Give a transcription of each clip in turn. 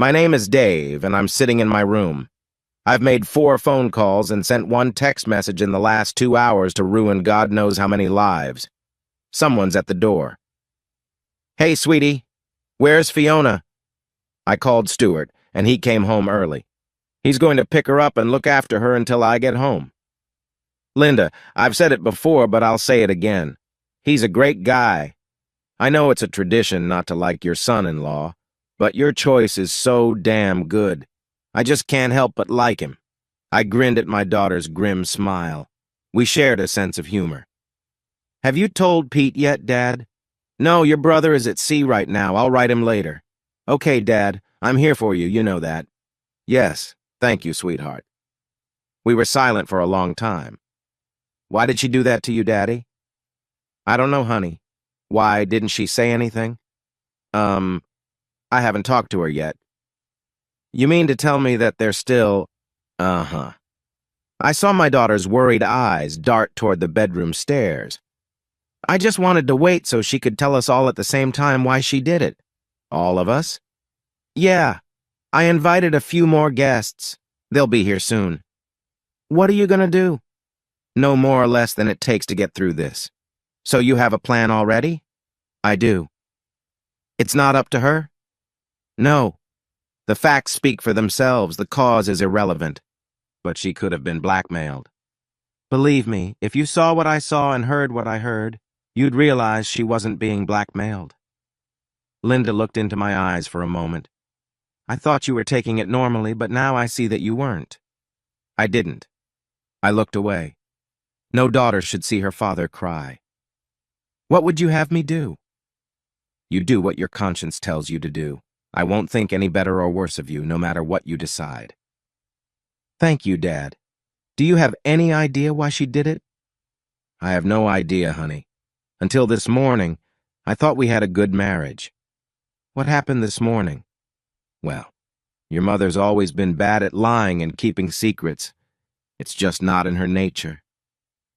My name is Dave, and I'm sitting in my room. I've made 4 phone calls and sent 1 text message in the last 2 hours to ruin God knows how many lives. Someone's at the door. Hey, sweetie, where's Fiona? I called Stuart, and he came home early. He's going to pick her up and look after her until I get home. Linda, I've said it before, but I'll say it again. He's a great guy. I know it's a tradition not to like your son-in-law, but your choice is so damn good. I just can't help but like him. I grinned at my daughter's grim smile. We shared a sense of humor. Have you told Pete yet, Dad? No, your brother is at sea right now. I'll write him later. Okay, Dad, I'm here for you, you know that. Yes, thank you, sweetheart. We were silent for a long time. Why did she do that to you, Daddy? I don't know, honey. Why, didn't she say anything? I haven't talked to her yet. You mean to tell me that they're still... Uh-huh. I saw my daughter's worried eyes dart toward the bedroom stairs. I just wanted to wait so she could tell us all at the same time why she did it. All of us? Yeah. I invited a few more guests. They'll be here soon. What are you gonna do? No more or less than it takes to get through this. So you have a plan already? I do. It's not up to her? No. The facts speak for themselves. The cause is irrelevant. But she could have been blackmailed. Believe me, if you saw what I saw and heard what I heard, you'd realize she wasn't being blackmailed. Linda looked into my eyes for a moment. I thought you were taking it normally, but now I see that you weren't. I didn't. I looked away. No daughter should see her father cry. What would you have me do? You do what your conscience tells you to do. I won't think any better or worse of you, no matter what you decide. Thank you, Dad. Do you have any idea why she did it? I have no idea, honey. Until this morning, I thought we had a good marriage. What happened this morning? Well, your mother's always been bad at lying and keeping secrets. It's just not in her nature.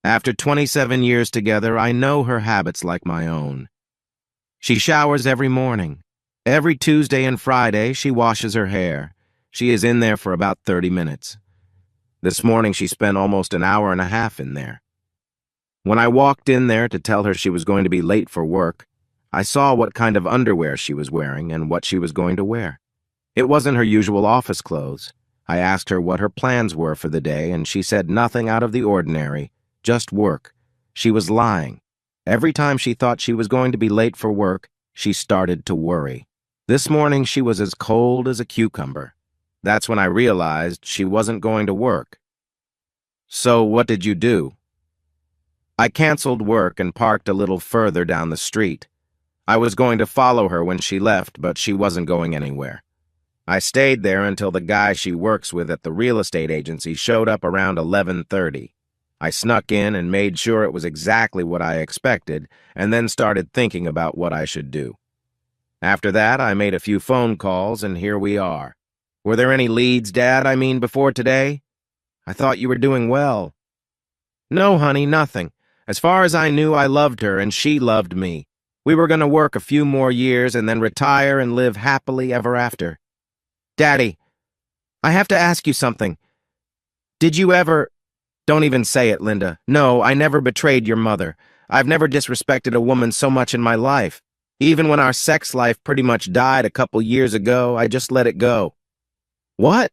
After 27 years together, I know her habits like my own. She showers every morning. Every Tuesday and Friday, she washes her hair. She is in there for about 30 minutes. This morning, she spent almost an hour and a half in there. When I walked in there to tell her she was going to be late for work, I saw what kind of underwear she was wearing and what she was going to wear. It wasn't her usual office clothes. I asked her what her plans were for the day, and she said nothing out of the ordinary, just work. She was lying. Every time she thought she was going to be late for work, she started to worry. This morning, she was as cold as a cucumber. That's when I realized she wasn't going to work. So what did you do? I canceled work and parked a little further down the street. I was going to follow her when she left, but she wasn't going anywhere. I stayed there until the guy she works with at the real estate agency showed up around 11:30. I snuck in and made sure it was exactly what I expected, and then started thinking about what I should do. After that, I made a few phone calls, and here we are. Were there any leads, Dad, before today? I thought you were doing well. No, honey, nothing. As far as I knew, I loved her, and she loved me. We were going to work a few more years and then retire and live happily ever after. Daddy, I have to ask you something. Did you ever... Don't even say it, Linda. No, I never betrayed your mother. I've never disrespected a woman so much in my life. Even when our sex life pretty much died a couple years ago, I just let it go. What?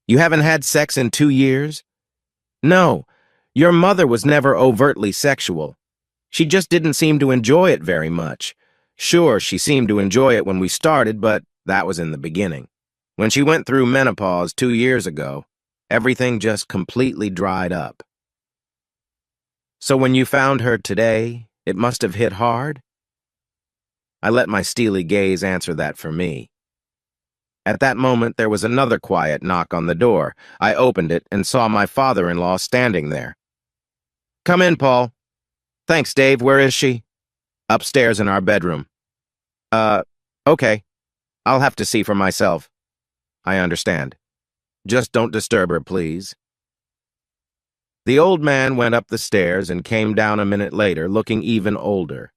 You haven't had sex in 2 years? No, your mother was never overtly sexual. She just didn't seem to enjoy it very much. Sure, she seemed to enjoy it when we started, but that was in the beginning. When she went through menopause 2 years ago, everything just completely dried up. So when you found her today, it must have hit hard? I let my steely gaze answer that for me. At that moment, there was another quiet knock on the door. I opened it and saw my father-in-law standing there. Come in, Paul. Thanks, Dave. Where is she? Upstairs in our bedroom. Okay. I'll have to see for myself. I understand. Just don't disturb her, please. The old man went up the stairs and came down a minute later, looking even older.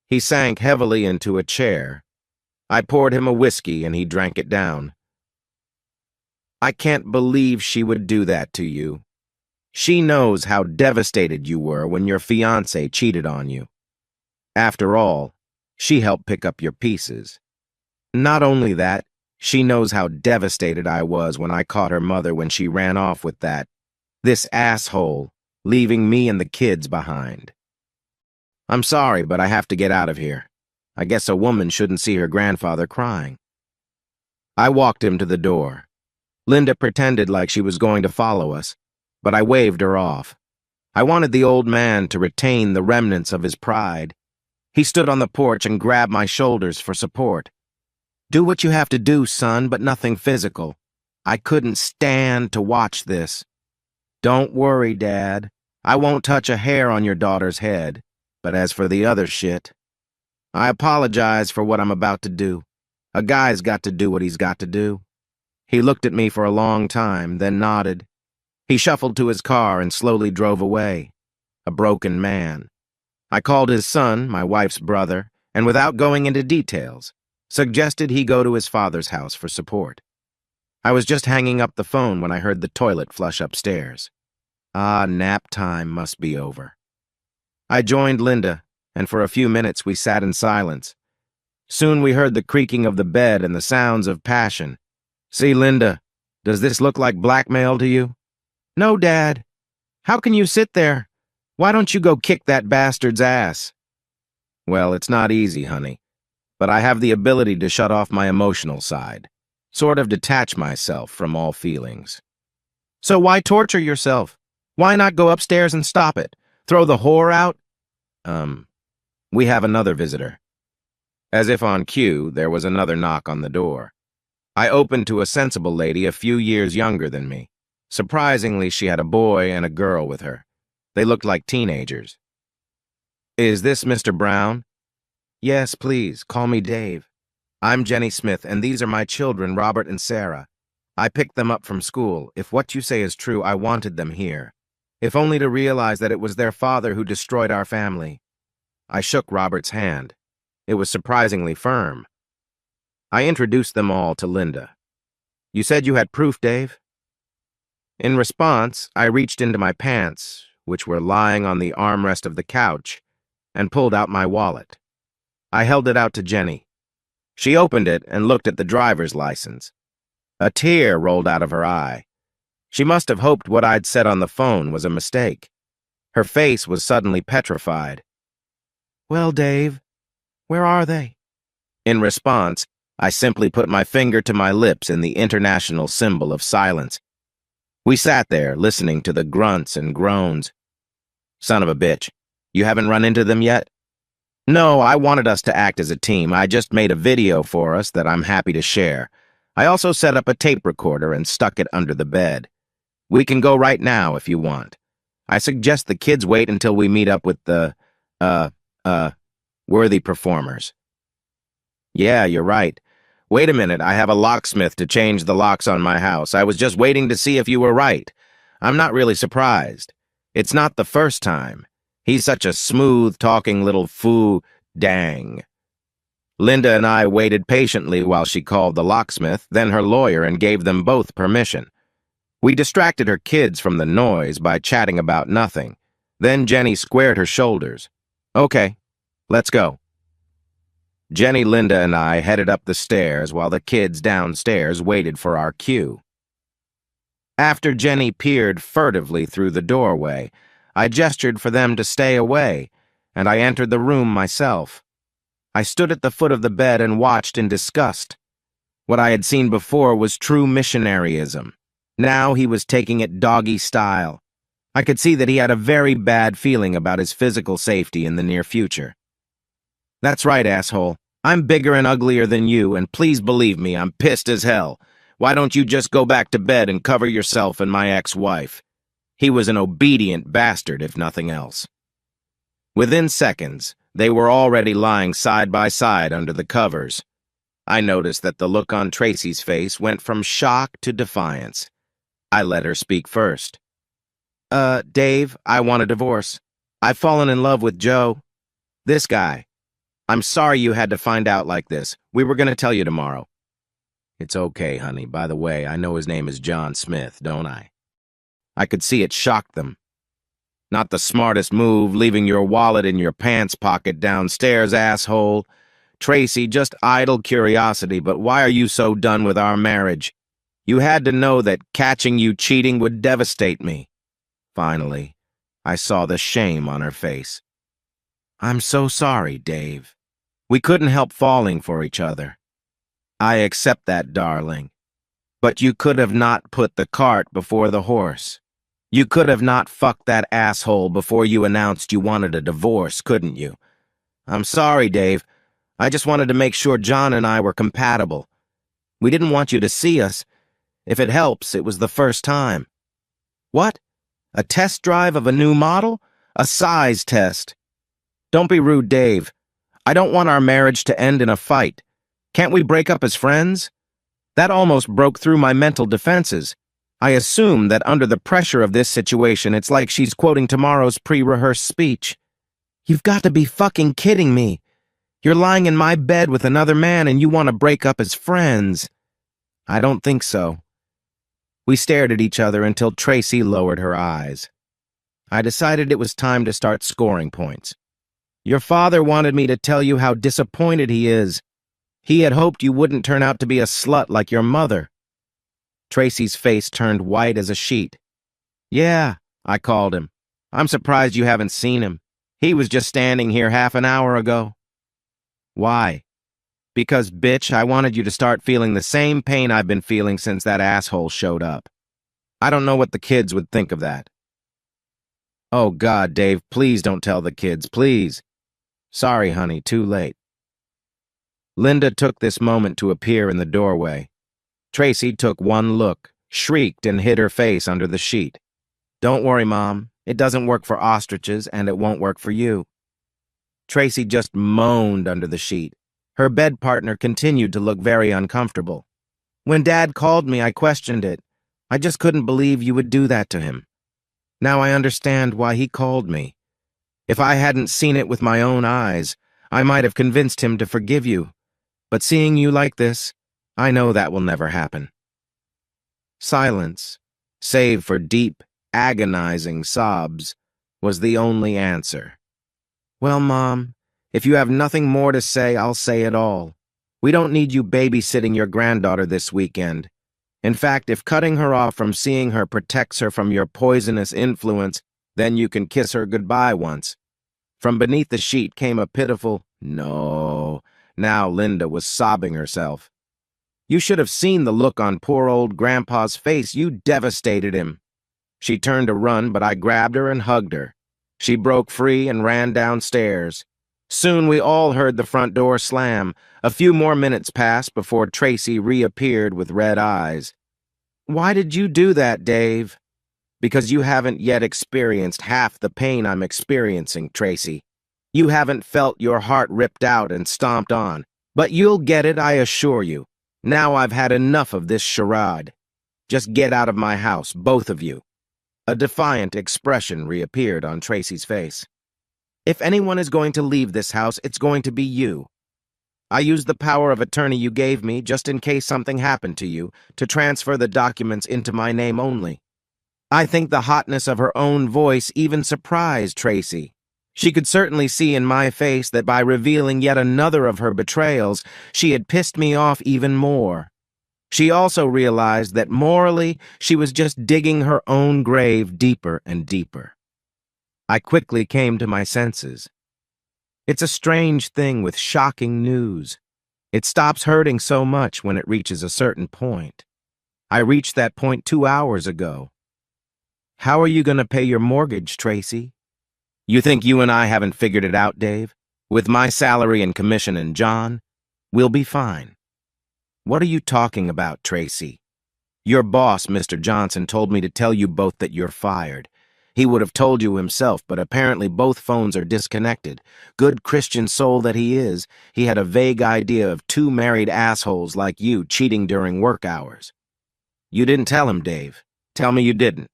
He sank heavily into a chair. I poured him a whiskey and he drank it down. I can't believe she would do that to you. She knows how devastated you were when your fiancé cheated on you. After all, she helped pick up your pieces. Not only that, she knows how devastated I was when I caught her mother when she ran off with this asshole, leaving me and the kids behind. I'm sorry, but I have to get out of here. I guess a woman shouldn't see her grandfather crying. I walked him to the door. Linda pretended like she was going to follow us, but I waved her off. I wanted the old man to retain the remnants of his pride. He stood on the porch and grabbed my shoulders for support. Do what you have to do, son, but nothing physical. I couldn't stand to watch this. Don't worry, Dad. I won't touch a hair on your daughter's head. But as for the other shit, I apologize for what I'm about to do. A guy's got to do what he's got to do. He looked at me for a long time, then nodded. He shuffled to his car and slowly drove away. A broken man. I called his son, my wife's brother, and without going into details, suggested he go to his father's house for support. I was just hanging up the phone when I heard the toilet flush upstairs. Ah, nap time must be over. I joined Linda, and for a few minutes we sat in silence. Soon we heard the creaking of the bed and the sounds of passion. See, Linda, does this look like blackmail to you? No, Dad. How can you sit there? Why don't you go kick that bastard's ass? Well, it's not easy, honey, but I have the ability to shut off my emotional side, sort of detach myself from all feelings. So why torture yourself? Why not go upstairs and stop it? Throw the whore out? We have another visitor. As if on cue, there was another knock on the door. I opened to a sensible lady a few years younger than me. Surprisingly, she had a boy and a girl with her. They looked like teenagers. Is this Mr. Brown? Yes, please, call me Dave. I'm Jenny Smith, and these are my children, Robert and Sarah. I picked them up from school. If what you say is true, I wanted them here. If only to realize that it was their father who destroyed our family. I shook Robert's hand. It was surprisingly firm. I introduced them all to Linda. You said you had proof, Dave? In response, I reached into my pants, which were lying on the armrest of the couch, and pulled out my wallet. I held it out to Jenny. She opened it and looked at the driver's license. A tear rolled out of her eye. She must have hoped what I'd said on the phone was a mistake. Her face was suddenly petrified. Well, Dave, where are they? In response, I simply put my finger to my lips in the international symbol of silence. We sat there, listening to the grunts and groans. Son of a bitch, you haven't run into them yet? No, I wanted us to act as a team. I just made a video for us that I'm happy to share. I also set up a tape recorder and stuck it under the bed. We can go right now if you want. I suggest the kids wait until we meet up with the, worthy performers. Yeah, you're right. Wait a minute, I have a locksmith to change the locks on my house. I was just waiting to see if you were right. I'm not really surprised. It's not the first time. He's such a smooth-talking little dang. Linda and I waited patiently while she called the locksmith, then her lawyer, and gave them both permission. We distracted her kids from the noise by chatting about nothing. Then Jenny squared her shoulders. Okay, let's go. Jenny, Linda, and I headed up the stairs while the kids downstairs waited for our cue. After Jenny peered furtively through the doorway, I gestured for them to stay away, and I entered the room myself. I stood at the foot of the bed and watched in disgust. What I had seen before was true missionaryism. Now he was taking it doggy style. I could see that he had a very bad feeling about his physical safety in the near future. That's right, asshole. I'm bigger and uglier than you, and please believe me, I'm pissed as hell. Why don't you just go back to bed and cover yourself and my ex-wife? He was an obedient bastard, if nothing else. Within seconds, they were already lying side by side under the covers. I noticed that the look on Tracy's face went from shock to defiance. I let her speak first. Dave, I want a divorce. I've fallen in love with Joe. This guy. I'm sorry you had to find out like this. We were going to tell you tomorrow. It's okay, honey. By the way, I know his name is John Smith, don't I? I could see it shocked them. Not the smartest move, leaving your wallet in your pants pocket downstairs, asshole. Tracy, just idle curiosity, but why are you so done with our marriage? You had to know that catching you cheating would devastate me. Finally, I saw the shame on her face. I'm so sorry, Dave. We couldn't help falling for each other. I accept that, darling. But you could have not put the cart before the horse. You could have not fucked that asshole before you announced you wanted a divorce, couldn't you? I'm sorry, Dave. I just wanted to make sure John and I were compatible. We didn't want you to see us. If it helps, it was the first time. What? A test drive of a new model? A size test. Don't be rude, Dave. I don't want our marriage to end in a fight. Can't we break up as friends? That almost broke through my mental defenses. I assume that under the pressure of this situation, it's like she's quoting tomorrow's pre-rehearsed speech. You've got to be fucking kidding me. You're lying in my bed with another man and you want to break up as friends. I don't think so. We stared at each other until Tracy lowered her eyes. I decided it was time to start scoring points. Your father wanted me to tell you how disappointed he is. He had hoped you wouldn't turn out to be a slut like your mother. Tracy's face turned white as a sheet. Yeah, I called him. I'm surprised you haven't seen him. He was just standing here half an hour ago. Why? Because, bitch, I wanted you to start feeling the same pain I've been feeling since that asshole showed up. I don't know what the kids would think of that. Oh, God, Dave, please don't tell the kids, please. Sorry, honey, too late. Linda took this moment to appear in the doorway. Tracy took one look, shrieked, and hid her face under the sheet. Don't worry, Mom. It doesn't work for ostriches, and it won't work for you. Tracy just moaned under the sheet. Her bed partner continued to look very uncomfortable. When Dad called me, I questioned it. I just couldn't believe you would do that to him. Now I understand why he called me. If I hadn't seen it with my own eyes, I might have convinced him to forgive you. But seeing you like this, I know that will never happen. Silence, save for deep, agonizing sobs, was the only answer. Well, Mom, if you have nothing more to say, I'll say it all. We don't need you babysitting your granddaughter this weekend. In fact, if cutting her off from seeing her protects her from your poisonous influence, then you can kiss her goodbye once. From beneath the sheet came a pitiful, no. Now Linda was sobbing herself. You should have seen the look on poor old Grandpa's face. You devastated him. She turned to run, but I grabbed her and hugged her. She broke free and ran downstairs. Soon we all heard the front door slam. A few more minutes passed before Tracy reappeared with red eyes. Why did you do that, Dave? Because you haven't yet experienced half the pain I'm experiencing, Tracy. You haven't felt your heart ripped out and stomped on. But you'll get it, I assure you. Now I've had enough of this charade. Just get out of my house, both of you. A defiant expression reappeared on Tracy's face. If anyone is going to leave this house, it's going to be you. I used the power of attorney you gave me, just in case something happened to you, to transfer the documents into my name only. I think the hotness of her own voice even surprised Tracy. She could certainly see in my face that by revealing yet another of her betrayals, she had pissed me off even more. She also realized that morally, she was just digging her own grave deeper and deeper. I quickly came to my senses. It's a strange thing with shocking news. It stops hurting so much when it reaches a certain point. I reached that point 2 hours ago. How are you going to pay your mortgage, Tracy? You think you and I haven't figured it out, Dave? With my salary and commission and John, we'll be fine. What are you talking about, Tracy? Your boss, Mr. Johnson, told me to tell you both that you're fired. He would have told you himself, but apparently both phones are disconnected. Good Christian soul that he is, he had a vague idea of two married assholes like you cheating during work hours. You didn't tell him, Dave. Tell me you didn't.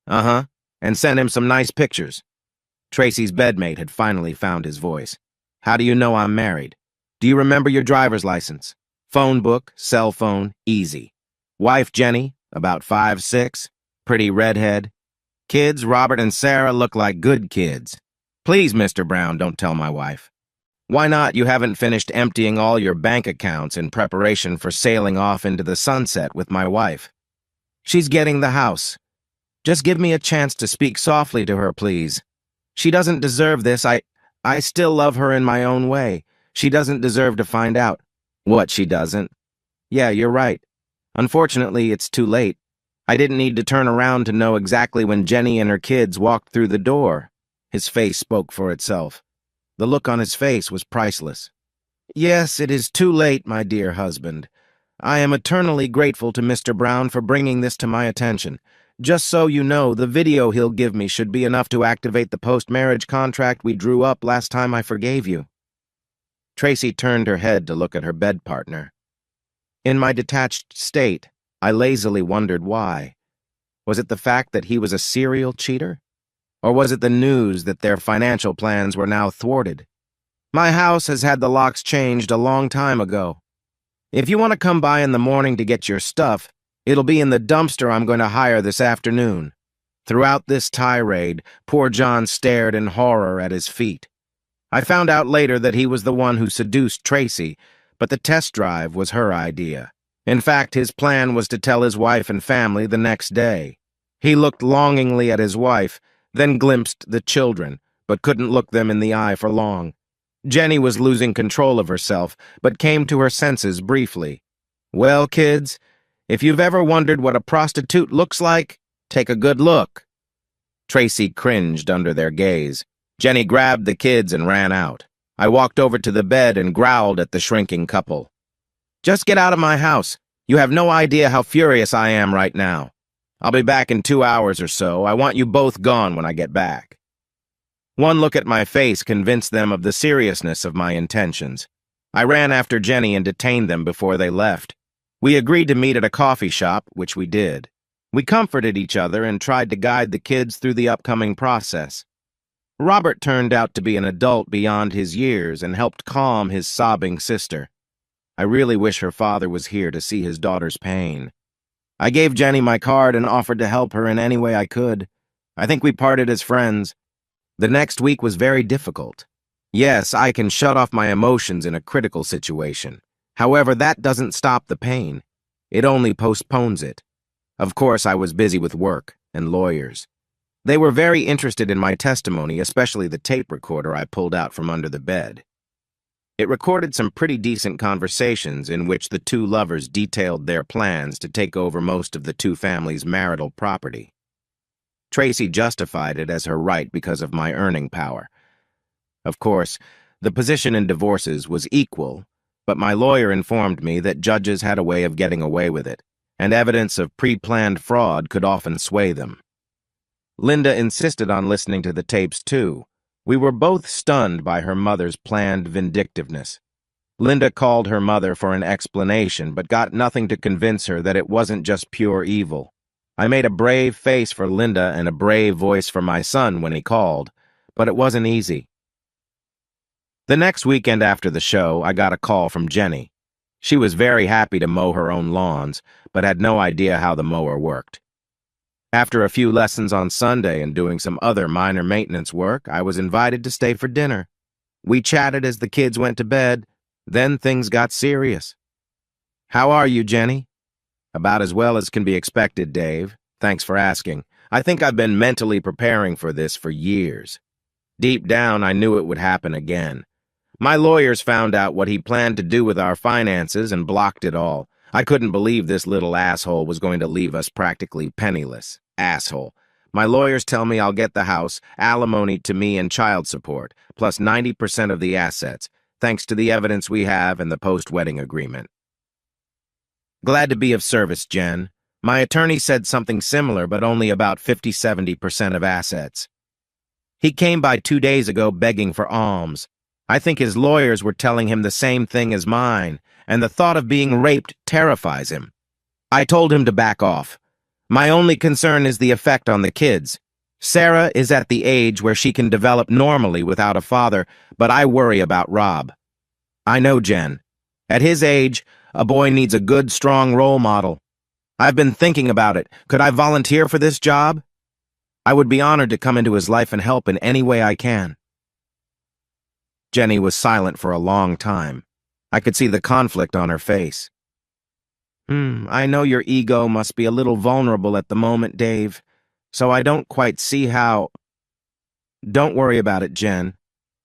Uh-huh. And send him some nice pictures. Tracy's bedmate had finally found his voice. How do you know I'm married? Do you remember your driver's license? Phone book, cell phone, easy. Wife Jenny, about 5'6", pretty redhead. Kids, Robert and Sarah, look like good kids. Please, Mr. Brown, don't tell my wife. Why not? You haven't finished emptying all your bank accounts in preparation for sailing off into the sunset with my wife. She's getting the house. Just give me a chance to speak softly to her, please. She doesn't deserve this. I still love her in my own way. She doesn't deserve to find out. What, she doesn't? Yeah, you're right. Unfortunately, it's too late. I didn't need to turn around to know exactly when Jenny and her kids walked through the door. His face spoke for itself. The look on his face was priceless. Yes, it is too late, my dear husband. I am eternally grateful to Mr. Brown for bringing this to my attention. Just so you know, the video he'll give me should be enough to activate the post-marriage contract we drew up last time I forgave you. Tracy turned her head to look at her bed partner. In my detached state, I lazily wondered why. Was it the fact that he was a serial cheater? Or was it the news that their financial plans were now thwarted? My house has had the locks changed a long time ago. If you want to come by in the morning to get your stuff, it'll be in the dumpster I'm going to hire this afternoon. Throughout this tirade, poor John stared in horror at his feet. I found out later that he was the one who seduced Tracy, but the test drive was her idea. In fact, his plan was to tell his wife and family the next day. He looked longingly at his wife, then glimpsed the children, but couldn't look them in the eye for long. Jenny was losing control of herself, but came to her senses briefly. Well, kids, if you've ever wondered what a prostitute looks like, take a good look. Tracy cringed under their gaze. Jenny grabbed the kids and ran out. I walked over to the bed and growled at the shrinking couple. Just get out of my house. You have no idea how furious I am right now. I'll be back in 2 hours or so. I want you both gone when I get back. One look at my face convinced them of the seriousness of my intentions. I ran after Jenny and detained them before they left. We agreed to meet at a coffee shop, which we did. We comforted each other and tried to guide the kids through the upcoming process. Robert turned out to be an adult beyond his years and helped calm his sobbing sister. I really wish her father was here to see his daughter's pain. I gave Jenny my card and offered to help her in any way I could. I think we parted as friends. The next week was very difficult. Yes, I can shut off my emotions in a critical situation. However, that doesn't stop the pain. It only postpones it. Of course, I was busy with work and lawyers. They were very interested in my testimony, especially the tape recorder I pulled out from under the bed. It recorded some pretty decent conversations in which the two lovers detailed their plans to take over most of the two families' marital property. Tracy justified it as her right because of my earning power. Of course, the position in divorces was equal, but my lawyer informed me that judges had a way of getting away with it, and evidence of pre-planned fraud could often sway them. Linda insisted on listening to the tapes too. We were both stunned by her mother's planned vindictiveness. Linda called her mother for an explanation, but got nothing to convince her that it wasn't just pure evil. I made a brave face for Linda and a brave voice for my son when he called, but it wasn't easy. The next weekend after the show, I got a call from Jenny. She was very happy to mow her own lawns, but had no idea how the mower worked. After a few lessons on Sunday and doing some other minor maintenance work, I was invited to stay for dinner. We chatted as the kids went to bed. Then things got serious. How are you, Jenny? About as well as can be expected, Dave. Thanks for asking. I think I've been mentally preparing for this for years. Deep down, I knew it would happen again. My lawyers found out what he planned to do with our finances and blocked it all. I couldn't believe this little asshole was going to leave us practically penniless. Asshole. My lawyers tell me I'll get the house, alimony to me and child support, plus 90% of the assets, thanks to the evidence we have and the post-wedding agreement. Glad to be of service, Jen. My attorney said something similar, but only about 50–70% of assets. He came by 2 days ago begging for alms. I think his lawyers were telling him the same thing as mine, and the thought of being raped terrifies him. I told him to back off. My only concern is the effect on the kids. Sarah is at the age where she can develop normally without a father, but I worry about Rob. I know, Jen. At his age, A boy needs a good, strong role model. I've been thinking about it. Could I volunteer for this job? I would be honored to come into his life and help in any way I can. Jenny was silent for a long time. I could see the conflict on her face. I know your ego must be a little vulnerable at the moment, Dave, so I don't quite see how... Don't worry about it, Jen.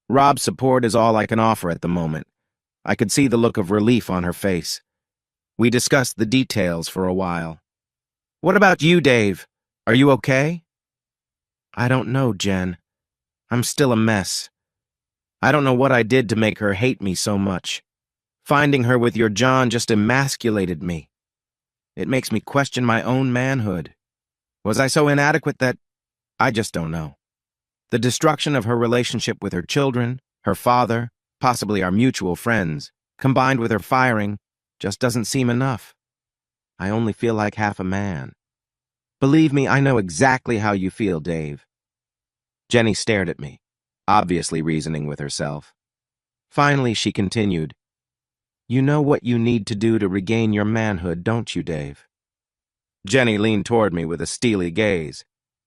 Rob's support is all I can offer at the moment. I could see the look of relief on her face. We discussed the details for a while. What about you, Dave? Are you okay? I don't know, Jen. I'm still a mess. I don't know what I did to make her hate me so much. Finding her with your John just emasculated me. It makes me question my own manhood. Was I so inadequate that... I just don't know. The destruction of her relationship with her children, her father, possibly our mutual friends, combined with her firing, just doesn't seem enough. I only feel like half a man. Believe me, I know exactly how you feel, Dave. Jenny stared at me, obviously reasoning with herself. Finally, she continued, You know what you need to do to regain your manhood, don't you, Dave? Jenny leaned toward me with a steely gaze.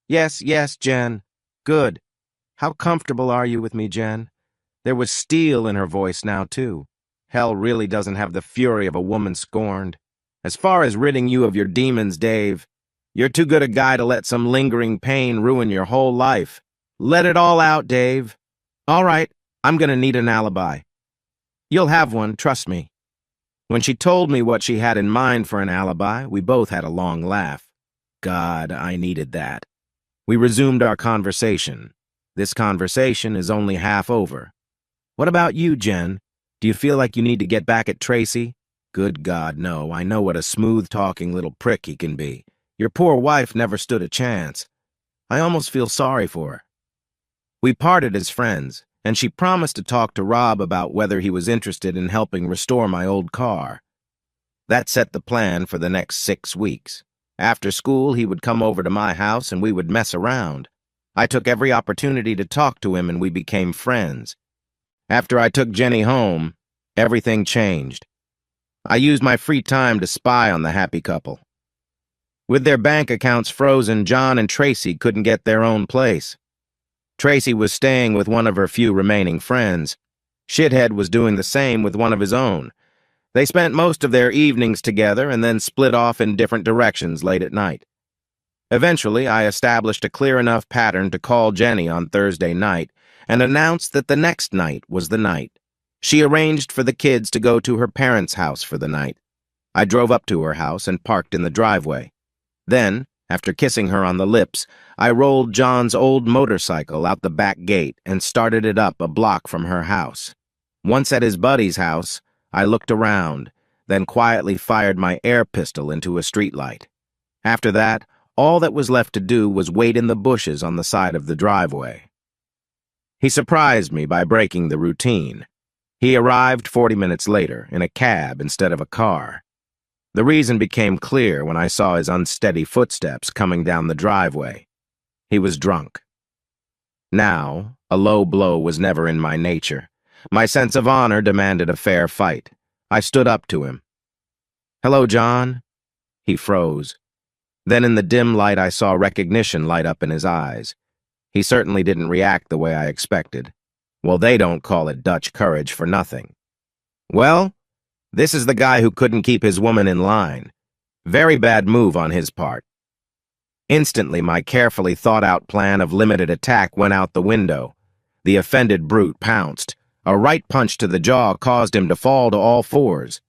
Yes, Jen. Good. How comfortable are you with me, Jen? There was steel in her voice now, too. Hell really doesn't have the fury of a woman scorned. As far as ridding you of your demons, Dave, you're too good a guy to let some lingering pain ruin your whole life. Let it all out, Dave. All right, I'm gonna need an alibi. You'll have one, trust me. When she told me what she had in mind for an alibi, we both had a long laugh. God, I needed that. We resumed our conversation. This conversation is only half over. What about you, Jen? Do you feel like you need to get back at Tracy? Good God, no. I know what a smooth-talking little prick he can be. Your poor wife never stood a chance. I almost feel sorry for her. We parted as friends, and she promised to talk to Rob about whether he was interested in helping restore my old car. That set the plan for the next 6 weeks. After school, he would come over to my house and we would mess around. I took every opportunity to talk to him and we became friends. After I took Jenny home, everything changed. I used my free time to spy on the happy couple. With their bank accounts frozen, John and Tracy couldn't get their own place. Tracy was staying with one of her few remaining friends. Shithead was doing the same with one of his own. They spent most of their evenings together and then split off in different directions late at night. Eventually, I established a clear enough pattern to call Jenny on Thursday night and announced that the next night was the night. She arranged for the kids to go to her parents' house for the night. I drove up to her house and parked in the driveway. Then, after kissing her on the lips, I rolled John's old motorcycle out the back gate and started it up a block from her house. Once at his buddy's house, I looked around, then quietly fired my air pistol into a streetlight. After that, all that was left to do was wait in the bushes on the side of the driveway. He surprised me by breaking the routine. He arrived 40 minutes later, in a cab instead of a car. The reason became clear when I saw his unsteady footsteps coming down the driveway. He was drunk. Now, a low blow was never in my nature. My sense of honor demanded a fair fight. I stood up to him. "Hello, John." He froze. Then in the dim light I saw recognition light up in his eyes. He certainly didn't react the way I expected. Well, they don't call it Dutch courage for nothing. "Well, this is the guy who couldn't keep his woman in line. Very bad move on his part." Instantly, my carefully thought-out plan of limited attack went out the window. The offended brute pounced. A right punch to the jaw caused him to fall to all fours.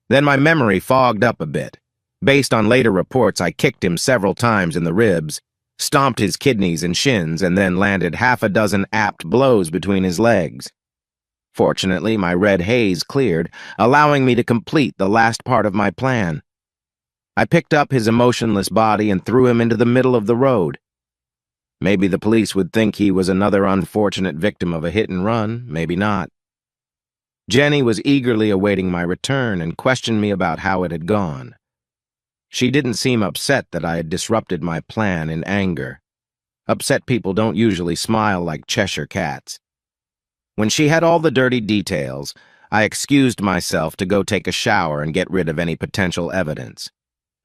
Then my memory fogged up a bit. Based on later reports, I kicked him several times in the ribs, stomped his kidneys and shins, and then landed half a dozen apt blows between his legs. Fortunately, my red haze cleared, allowing me to complete the last part of my plan. I picked up his emotionless body and threw him into the middle of the road. Maybe the police would think he was another unfortunate victim of a hit-and-run, maybe not. Jenny was eagerly awaiting my return and questioned me about how it had gone. She didn't seem upset that I had disrupted my plan in anger. Upset people don't usually smile like Cheshire cats. When she had all the dirty details, I excused myself to go take a shower and get rid of any potential evidence.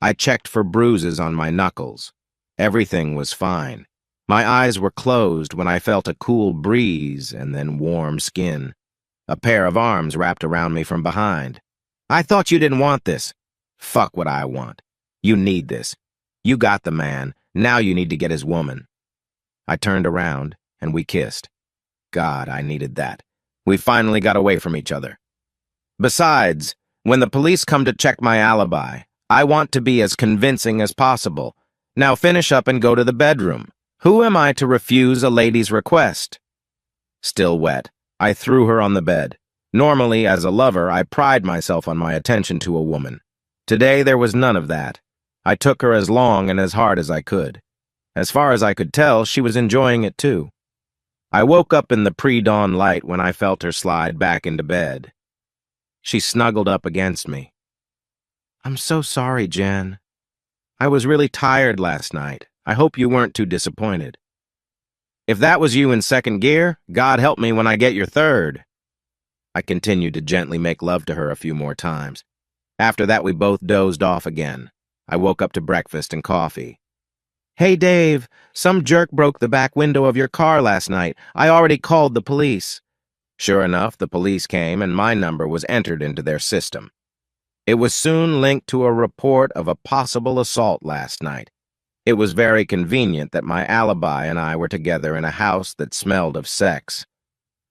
I checked for bruises on my knuckles. Everything was fine. My eyes were closed when I felt a cool breeze and then warm skin. A pair of arms wrapped around me from behind. "I thought you didn't want this." "Fuck what I want. You need this. You got the man. Now you need to get his woman." I turned around, and we kissed. God, I needed that. We finally got away from each other. Besides, when the police come to check my alibi, I want to be as convincing as possible. Now finish up and go to the bedroom. Who am I to refuse a lady's request? Still wet, I threw her on the bed. Normally, as a lover, I pride myself on my attention to a woman. Today, there was none of that. I took her as long and as hard as I could. As far as I could tell, she was enjoying it too. I woke up in the pre-dawn light when I felt her slide back into bed. She snuggled up against me. "I'm so sorry, Jen. I was really tired last night. I hope you weren't too disappointed." "If that was you in second gear, God help me when I get your third." I continued to gently make love to her a few more times. After that, we both dozed off again. I woke up to breakfast and coffee. "Hey, Dave, some jerk broke the back window of your car last night. I already called the police." Sure enough, the police came and my number was entered into their system. It was soon linked to a report of a possible assault last night. It was very convenient that my alibi and I were together in a house that smelled of sex.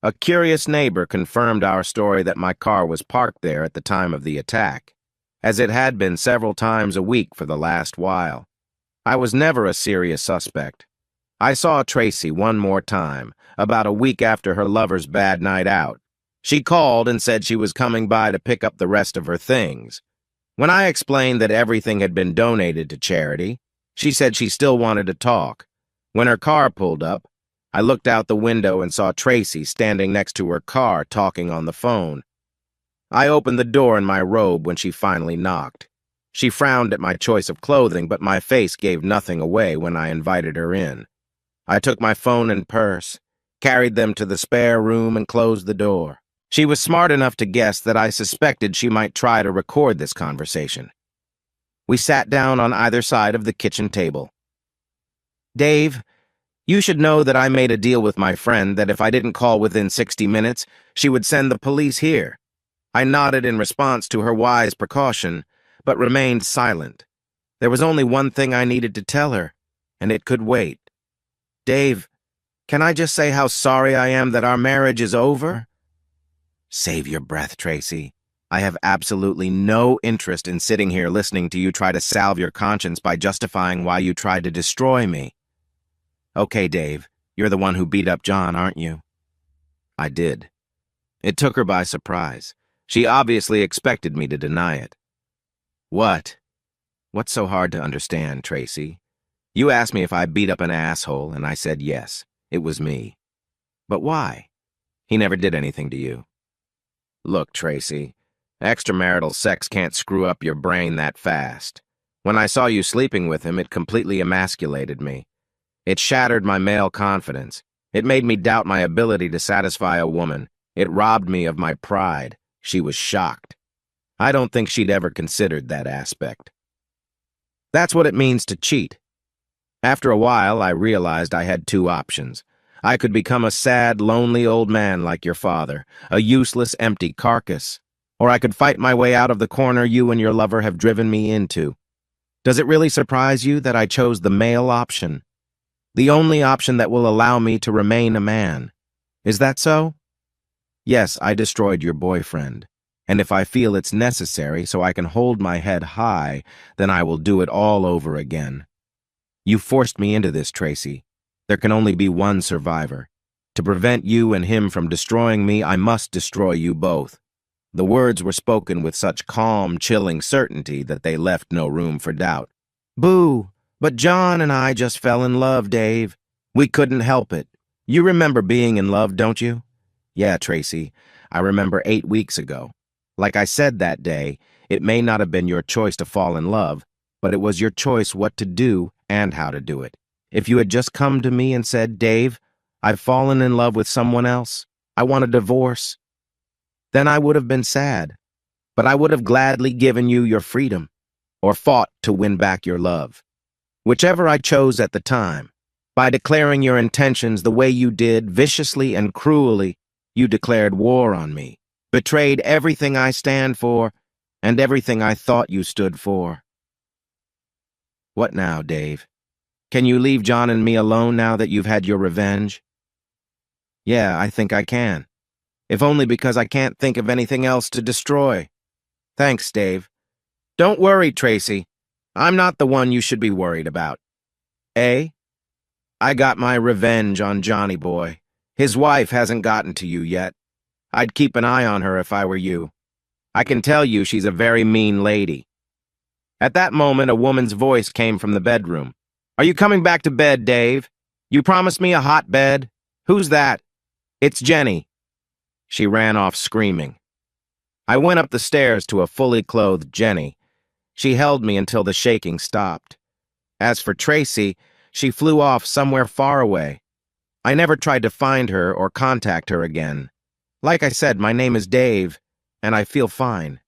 A curious neighbor confirmed our story that my car was parked there at the time of the attack, as it had been several times a week for the last while. I was never a serious suspect. I saw Tracy one more time, about a week after her lover's bad night out. She called and said she was coming by to pick up the rest of her things. When I explained that everything had been donated to charity, she said she still wanted to talk. When her car pulled up, I looked out the window and saw Tracy standing next to her car talking on the phone. I opened the door in my robe when she finally knocked. She frowned at my choice of clothing, but my face gave nothing away when I invited her in. I took my phone and purse, carried them to the spare room, and closed the door. She was smart enough to guess that I suspected she might try to record this conversation. We sat down on either side of the kitchen table. "Dave, you should know that I made a deal with my friend that if I didn't call within 60 minutes, she would send the police here." I nodded in response to her wise precaution, but remained silent. There was only one thing I needed to tell her, and it could wait. "Dave, can I just say how sorry I am that our marriage is over?" Save your breath, Tracy. I have absolutely no interest in sitting here listening to you try to salve your conscience by justifying why you tried to destroy me. Okay, Dave, you're the one who beat up John, aren't you? I did. It took her by surprise. She obviously expected me to deny it. What? What's so hard to understand, Tracy? You asked me if I beat up an asshole, and I said yes. It was me. But why? He never did anything to you. Look, Tracy, extramarital sex can't screw up your brain that fast. When I saw you sleeping with him, it completely emasculated me. It shattered my male confidence. It made me doubt my ability to satisfy a woman. It robbed me of my pride. She was shocked. I don't think she'd ever considered that aspect. That's what it means to cheat. After a while, I realized I had two options. I could become a sad, lonely old man like your father, a useless, empty carcass. Or I could fight my way out of the corner you and your lover have driven me into. Does it really surprise you that I chose the male option? The only option that will allow me to remain a man. Is that so? Yes, I destroyed your boyfriend. And if I feel it's necessary so I can hold my head high, then I will do it all over again. You forced me into this, Tracy. There can only be one survivor. To prevent you and him from destroying me, I must destroy you both. The words were spoken with such calm, chilling certainty that they left no room for doubt. Boo! But John and I just fell in love, Dave. We couldn't help it. You remember being in love, don't you? Yeah, Tracy, I remember 8 weeks ago. Like I said that day, it may not have been your choice to fall in love, but it was your choice what to do and how to do it. If you had just come to me and said, Dave, I've fallen in love with someone else. I want a divorce. Then I would have been sad, but I would have gladly given you your freedom or fought to win back your love. Whichever I chose at the time, by declaring your intentions the way you did, viciously and cruelly, you declared war on me, betrayed everything I stand for and everything I thought you stood for. What now, Dave? Can you leave John and me alone now that you've had your revenge? Yeah, I think I can. If only because I can't think of anything else to destroy. Thanks, Dave. Don't worry, Tracy. I'm not the one you should be worried about. Eh? I got my revenge on Johnny Boy. His wife hasn't gotten to you yet. I'd keep an eye on her if I were you. I can tell you she's a very mean lady. At that moment, a woman's voice came from the bedroom. Are you coming back to bed, Dave? You promised me a hot bed. Who's that? It's Jenny. She ran off screaming. I went up the stairs to a fully clothed Jenny. She held me until the shaking stopped. As for Tracy, she flew off somewhere far away. I never tried to find her or contact her again. Like I said, my name is Dave, and I feel fine.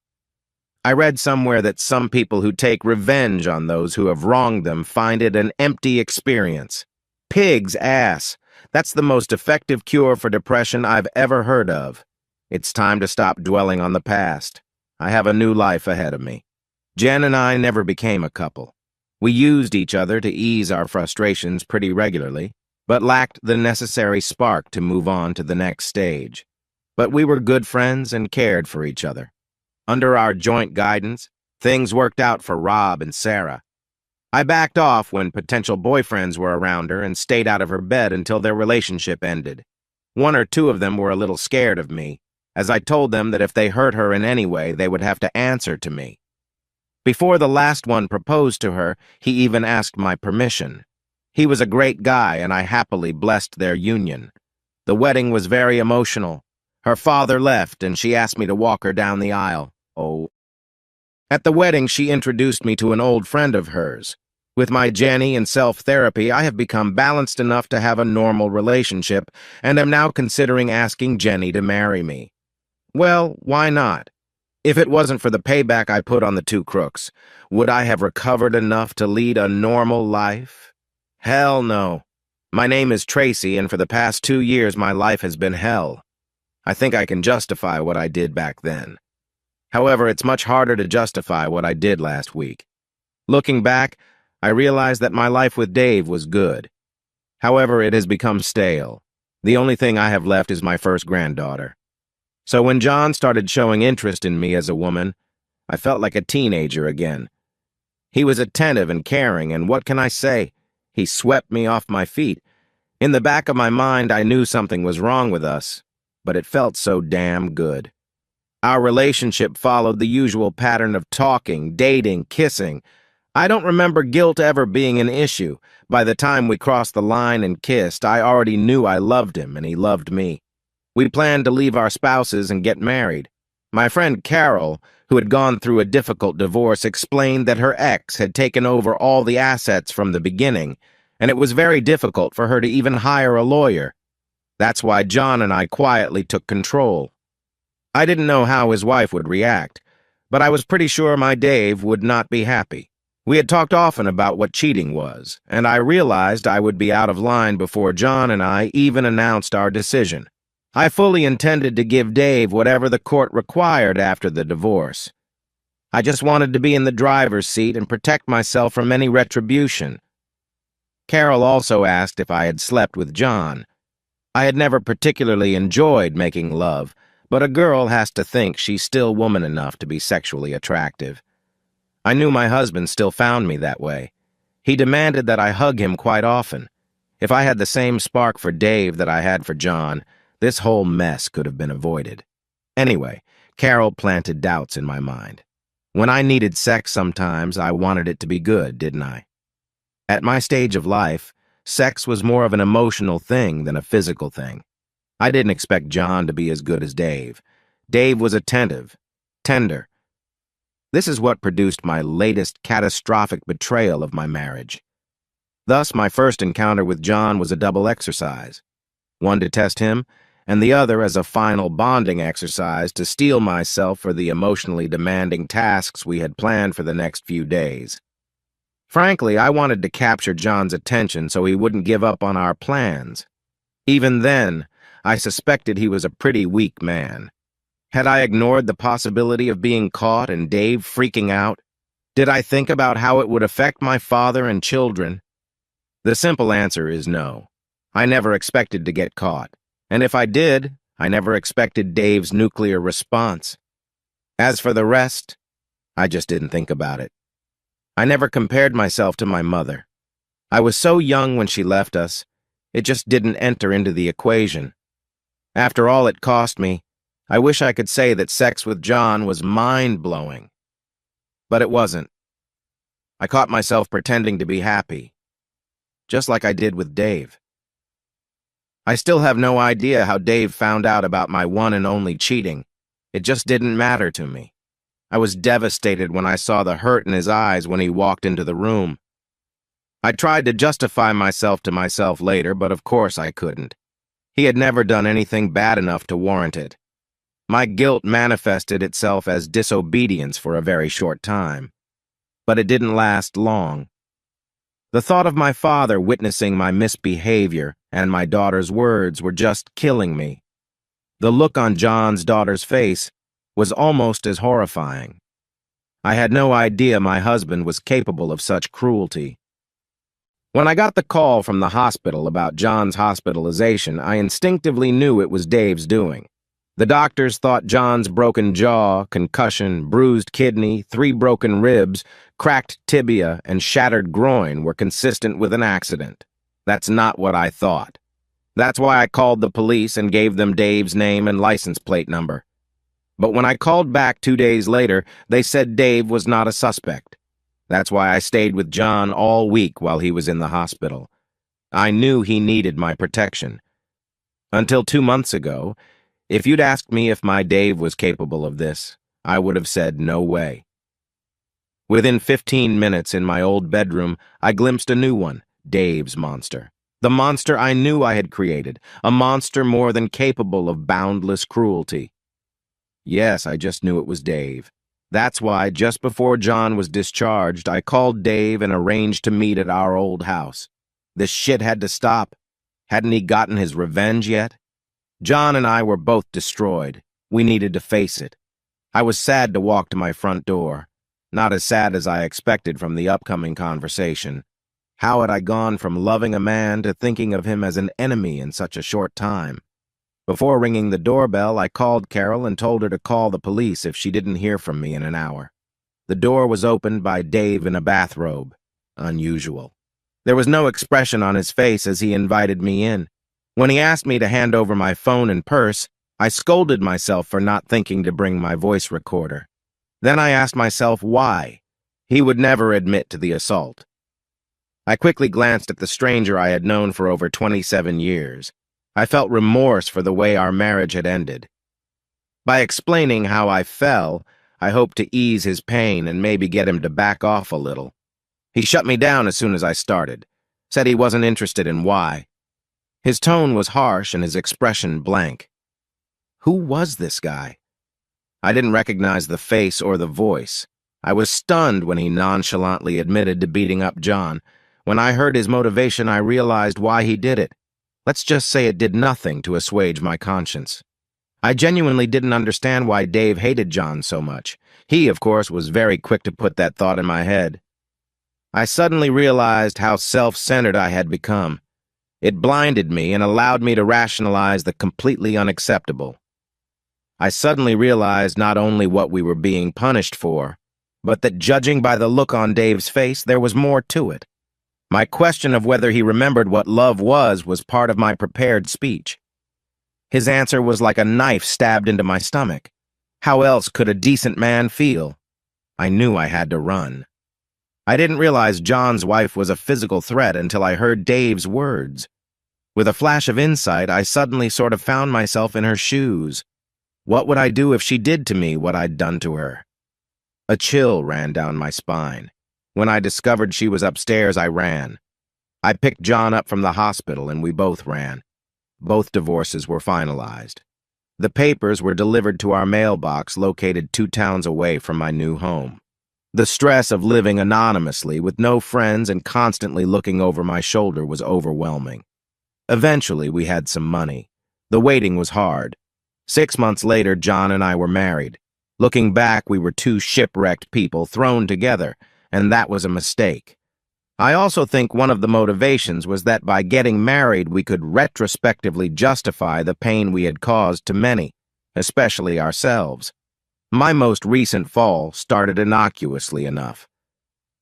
I read somewhere that some people who take revenge on those who have wronged them find it an empty experience. Pig's ass. That's the most effective cure for depression I've ever heard of. It's time to stop dwelling on the past. I have a new life ahead of me. Jen and I never became a couple. We used each other to ease our frustrations pretty regularly, but lacked the necessary spark to move on to the next stage. But we were good friends and cared for each other. Under our joint guidance, things worked out for Rob and Sarah. I backed off when potential boyfriends were around her and stayed out of her bed until their relationship ended. One or two of them were a little scared of me, as I told them that if they hurt her in any way, they would have to answer to me. Before the last one proposed to her, he even asked my permission. He was a great guy, and I happily blessed their union. The wedding was very emotional. Her father left, and she asked me to walk her down the aisle. Oh. At the wedding, she introduced me to an old friend of hers. With my Jenny and self-therapy, I have become balanced enough to have a normal relationship, and am now considering asking Jenny to marry me. Well, why not? If it wasn't for the payback I put on the two crooks, would I have recovered enough to lead a normal life? Hell no. My name is Tracy, and for the past 2 years my life has been hell. I think I can justify what I did back then. However, it's much harder to justify what I did last week. Looking back, I realized that my life with Dave was good. However, it has become stale. The only thing I have left is my first granddaughter. So when John started showing interest in me as a woman, I felt like a teenager again. He was attentive and caring, and what can I say? He swept me off my feet. In the back of my mind, I knew something was wrong with us, but it felt so damn good. Our relationship followed the usual pattern of talking, dating, kissing. I don't remember guilt ever being an issue. By the time we crossed the line and kissed, I already knew I loved him and he loved me. We planned to leave our spouses and get married. My friend Carol, who had gone through a difficult divorce, explained that her ex had taken over all the assets from the beginning, and it was very difficult for her to even hire a lawyer. That's why John and I quietly took control. I didn't know how his wife would react, but I was pretty sure my Dave would not be happy. We had talked often about what cheating was, and I realized I would be out of line before John and I even announced our decision. I fully intended to give Dave whatever the court required after the divorce. I just wanted to be in the driver's seat and protect myself from any retribution. Carol also asked if I had slept with John. I had never particularly enjoyed making love, but a girl has to think she's still woman enough to be sexually attractive. I knew my husband still found me that way. He demanded that I hug him quite often. If I had the same spark for Dave that I had for John, this whole mess could have been avoided. Anyway, Carol planted doubts in my mind. When I needed sex sometimes, I wanted it to be good, didn't I? At my stage of life, sex was more of an emotional thing than a physical thing. I didn't expect John to be as good as Dave. Dave was attentive, tender. This is what produced my latest catastrophic betrayal of my marriage. Thus, my first encounter with John was a double exercise. One to test him, and the other as a final bonding exercise to steel myself for the emotionally demanding tasks we had planned for the next few days. Frankly, I wanted to capture John's attention so he wouldn't give up on our plans. Even then, I suspected he was a pretty weak man. Had I ignored the possibility of being caught and Dave freaking out? Did I think about how it would affect my father and children? The simple answer is no. I never expected to get caught. And if I did, I never expected Dave's nuclear response. As for the rest, I just didn't think about it. I never compared myself to my mother. I was so young when she left us, it just didn't enter into the equation. After all it cost me, I wish I could say that sex with John was mind-blowing. But it wasn't. I caught myself pretending to be happy, just like I did with Dave. I still have no idea how Dave found out about my one and only cheating. It just didn't matter to me. I was devastated when I saw the hurt in his eyes when he walked into the room. I tried to justify myself to myself later, but of course I couldn't. He had never done anything bad enough to warrant it. My guilt manifested itself as disobedience for a very short time. But it didn't last long. The thought of my father witnessing my misbehavior and my daughter's words were just killing me. The look on John's daughter's face was almost as horrifying. I had no idea my husband was capable of such cruelty. When I got the call from the hospital about John's hospitalization, I instinctively knew it was Dave's doing. The doctors thought John's broken jaw, concussion, bruised kidney, 3 broken ribs, cracked tibia, and shattered groin were consistent with an accident. That's not what I thought. That's why I called the police and gave them Dave's name and license plate number. But when I called back 2 days later, they said Dave was not a suspect. That's why I stayed with John all week while he was in the hospital. I knew he needed my protection. Until 2 months ago, if you'd asked me if my Dave was capable of this, I would have said no way. Within 15 minutes in my old bedroom, I glimpsed a new one, Dave's monster. The monster I knew I had created, a monster more than capable of boundless cruelty. Yes, I just knew it was Dave. That's why, just before John was discharged, I called Dave and arranged to meet at our old house. This shit had to stop. Hadn't he gotten his revenge yet? John and I were both destroyed. We needed to face it. I was sad to walk to my front door. Not as sad as I expected from the upcoming conversation. How had I gone from loving a man to thinking of him as an enemy in such a short time? Before ringing the doorbell, I called Carol and told her to call the police if she didn't hear from me in an hour. The door was opened by Dave in a bathrobe. Unusual. There was no expression on his face as he invited me in. When he asked me to hand over my phone and purse, I scolded myself for not thinking to bring my voice recorder. Then I asked myself why. He would never admit to the assault. I quickly glanced at the stranger I had known for over 27 years. I felt remorse for the way our marriage had ended. By explaining how I fell, I hoped to ease his pain and maybe get him to back off a little. He shut me down as soon as I started, said he wasn't interested in why. His tone was harsh and his expression blank. Who was this guy? I didn't recognize the face or the voice. I was stunned when he nonchalantly admitted to beating up John. When I heard his motivation, I realized why he did it. Let's just say it did nothing to assuage my conscience. I genuinely didn't understand why Dave hated John so much. He, of course, was very quick to put that thought in my head. I suddenly realized how self-centered I had become. It blinded me and allowed me to rationalize the completely unacceptable. I suddenly realized not only what we were being punished for, but that judging by the look on Dave's face, there was more to it. My question of whether he remembered what love was part of my prepared speech. His answer was like a knife stabbed into my stomach. How else could a decent man feel? I knew I had to run. I didn't realize John's wife was a physical threat until I heard Dave's words. With a flash of insight, I suddenly sort of found myself in her shoes. What would I do if she did to me what I'd done to her? A chill ran down my spine. When I discovered she was upstairs, I ran. I picked John up from the hospital and we both ran. Both divorces were finalized. The papers were delivered to our mailbox located 2 towns away from my new home. The stress of living anonymously with no friends and constantly looking over my shoulder was overwhelming. Eventually, we had some money. The waiting was hard. 6 months later, John and I were married. Looking back, we were 2 shipwrecked people thrown together, and that was a mistake. I also think one of the motivations was that by getting married, we could retrospectively justify the pain we had caused to many, especially ourselves. My most recent fall started innocuously enough.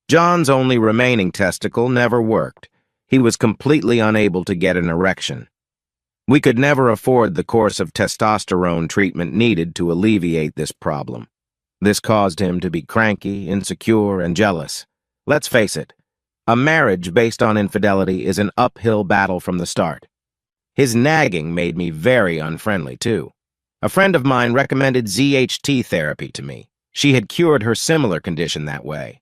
John's only remaining testicle never worked. He was completely unable to get an erection. We could never afford the course of testosterone treatment needed to alleviate this problem. This caused him to be cranky, insecure, and jealous. Let's face it, a marriage based on infidelity is an uphill battle from the start. His nagging made me very unfriendly, too. A friend of mine recommended ZHT therapy to me. She had cured her similar condition that way.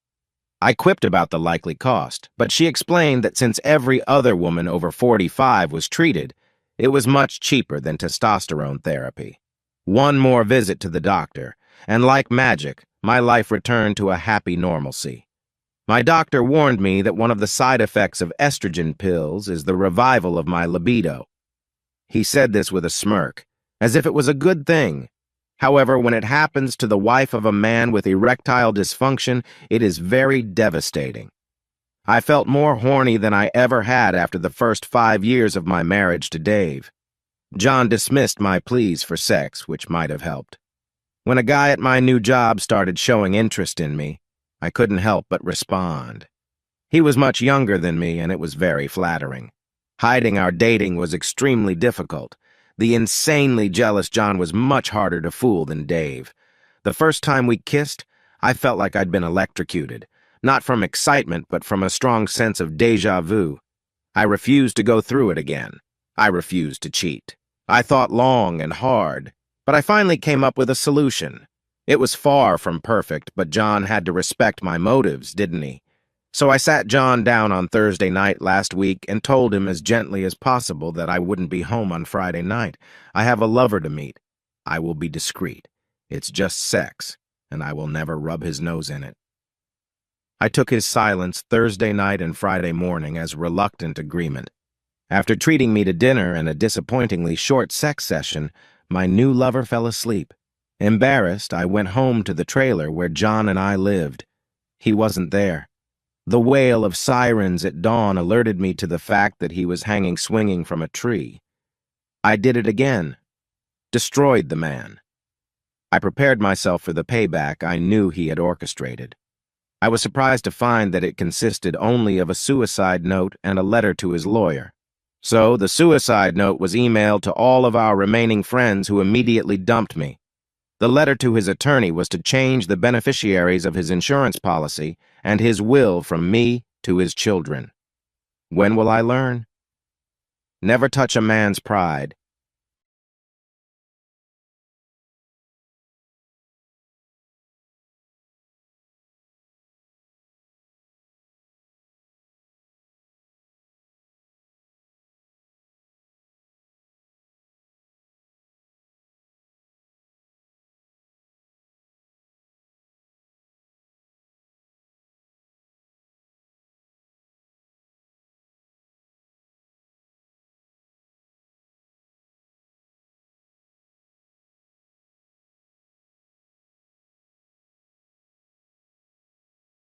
I quipped about the likely cost, but she explained that since every other woman over 45 was treated, it was much cheaper than testosterone therapy. One more visit to the doctor, and like magic, my life returned to a happy normalcy. My doctor warned me that one of the side effects of estrogen pills is the revival of my libido. He said this with a smirk, as if it was a good thing. However, when it happens to the wife of a man with erectile dysfunction, it is very devastating. I felt more horny than I ever had after the first 5 years of my marriage to Dave. John dismissed my pleas for sex, which might have helped. When a guy at my new job started showing interest in me, I couldn't help but respond. He was much younger than me, and it was very flattering. Hiding our dating was extremely difficult. The insanely jealous John was much harder to fool than Dave. The first time we kissed, I felt like I'd been electrocuted. Not from excitement, but from a strong sense of déjà vu. I refused to go through it again. I refused to cheat. I thought long and hard, but I finally came up with a solution. It was far from perfect, but John had to respect my motives, didn't he? So I sat John down on Thursday night last week and told him as gently as possible that I wouldn't be home on Friday night. I have a lover to meet. I will be discreet. It's just sex, and I will never rub his nose in it. I took his silence Thursday night and Friday morning as reluctant agreement. After treating me to dinner and a disappointingly short sex session, my new lover fell asleep. Embarrassed, I went home to the trailer where John and I lived. He wasn't there. The wail of sirens at dawn alerted me to the fact that he was hanging swinging from a tree. I did it again. Destroyed the man. I prepared myself for the payback I knew he had orchestrated. I was surprised to find that it consisted only of a suicide note and a letter to his lawyer. So, the suicide note was emailed to all of our remaining friends who immediately dumped me. The letter to his attorney was to change the beneficiaries of his insurance policy and his will from me to his children. When will I learn? Never touch a man's pride.